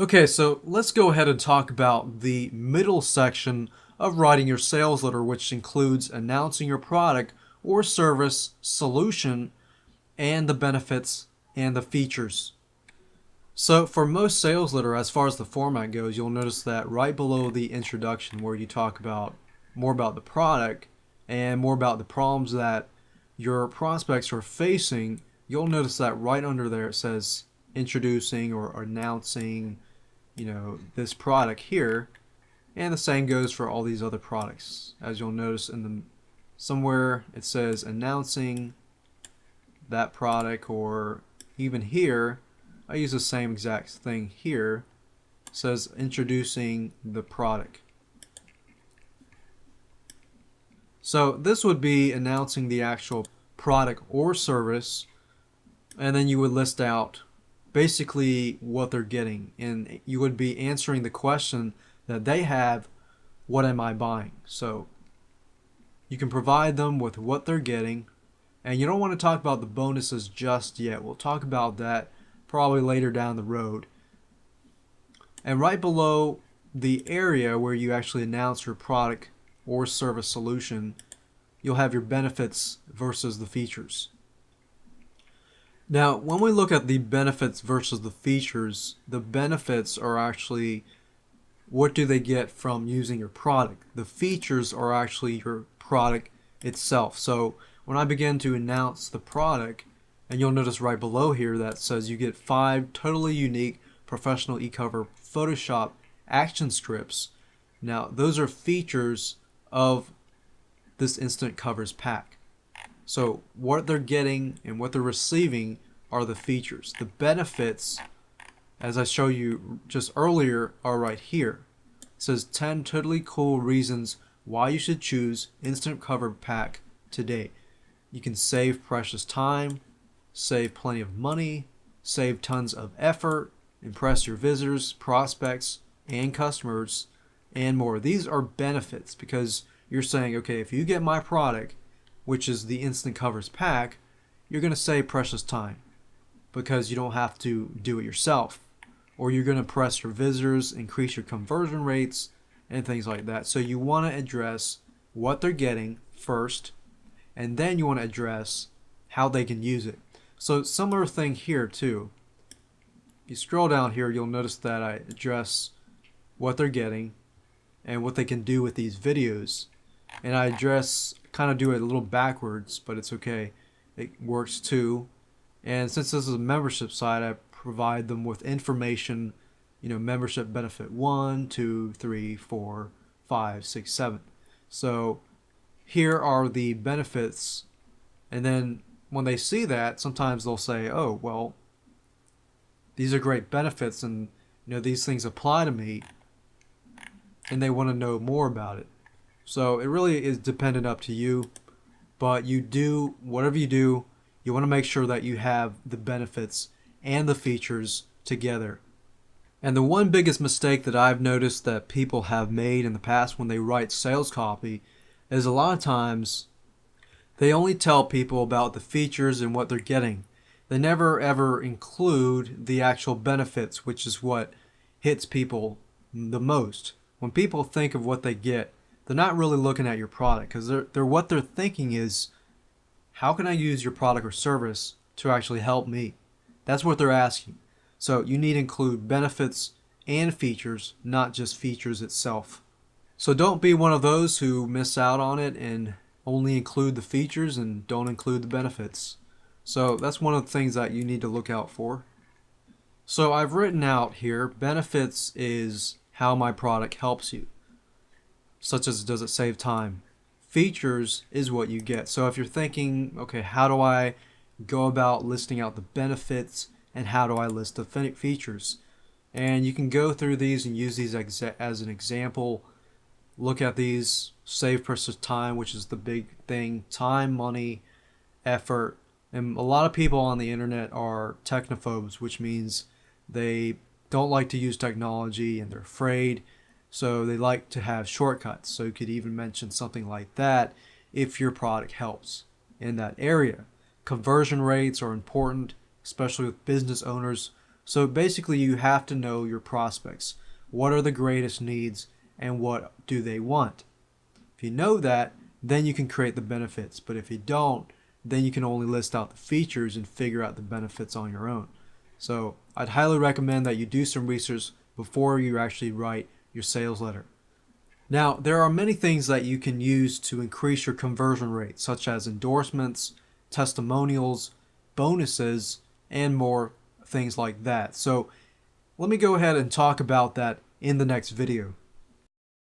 Okay, so let's go ahead and talk about the middle section of writing your sales letter, which includes announcing your product or service solution and the benefits and the features. So for most sales letter, as far as the format goes, you'll notice that right below the introduction where you talk about more about the product and more about the problems that your prospects are facing, you'll notice that right under there it says introducing or announcing, this product here. And the same goes for all these other products. As you'll notice in the somewhere it says announcing that product, or even here I use the same exact thing here. It says introducing the product. So this would be announcing the actual product or service, and then you would list out basically what they're getting, and you would be answering the question that they have, what am I buying? So you can provide them with what they're getting, and you don't want to talk about the bonuses just yet. We'll talk about that probably later down the road. And right below the area where you actually announce your product or service solution, you'll have your benefits versus the features. Now, when we look at the benefits versus the features, the benefits are actually what do they get from using your product. The features are actually your product itself. So when I begin to announce the product, and you'll notice right below here that says you get 5 totally unique professional e-cover Photoshop action scripts. Now, those are features of this instant covers pack. So what they're getting and what they're receiving are the features. The benefits, as I showed you just earlier, are right here. It says 10 totally cool reasons why you should choose instant cover pack today. You can save precious time, save plenty of money, save tons of effort, impress your visitors, prospects, and customers, and more. These are benefits because you're saying, okay, if you get my product, which is the instant covers pack, you're going to save precious time because you don't have to do it yourself, or you're going to impress your visitors, increase your conversion rates, and things like that. So you want to address what they're getting first, and then you want to address how they can use it. So similar thing here too. If you scroll down here, you'll notice that I address what they're getting and what they can do with these videos. And I address, kind of do it a little backwards, but it's okay. It works too. And since this is a membership site, I provide them with information, membership benefit 1, 2, 3, 4, 5, 6, 7. So here are the benefits, and then when they see that, sometimes they'll say, oh, well, these are great benefits, and these things apply to me, and they want to know more about it. So it really is dependent up to you, but you do, whatever you do, you want to make sure that you have the benefits and the features together. And the one biggest mistake that I've noticed that people have made in the past when they write sales copy is a lot of times they only tell people about the features and what they're getting. They never ever include the actual benefits, which is what hits people the most. When people think of what they get, they're not really looking at your product, because they're what they're thinking is, how can I use your product or service to actually help me? That's what they're asking. So you need to include benefits and features, not just features itself. So don't be one of those who miss out on it and only include the features and don't include the benefits. So that's one of the things that you need to look out for. So I've written out here, benefits is how my product helps you, such as does it save time. Features is what you get. So if you're thinking, okay, how do I go about listing out the benefits and how do I list the features? And you can go through these and use these as an example. Look at these, save precious time, which is the big thing, time, money, effort. And a lot of people on the internet are technophobes, which means they don't like to use technology and they're afraid. So they like to have shortcuts. So you could even mention something like that if your product helps in that area. Conversion rates are important, especially with business owners So basically you have to know your prospects. What are the greatest needs and what do they want? If you know that, then you can create the benefits. But if you don't, then you can only list out the features and figure out the benefits on your own. So I'd highly recommend that you do some research before you actually write your sales letter. Now, there are many things that you can use to increase your conversion rate, such as endorsements, testimonials, bonuses, and more things like that. So let me go ahead and talk about that in the next video.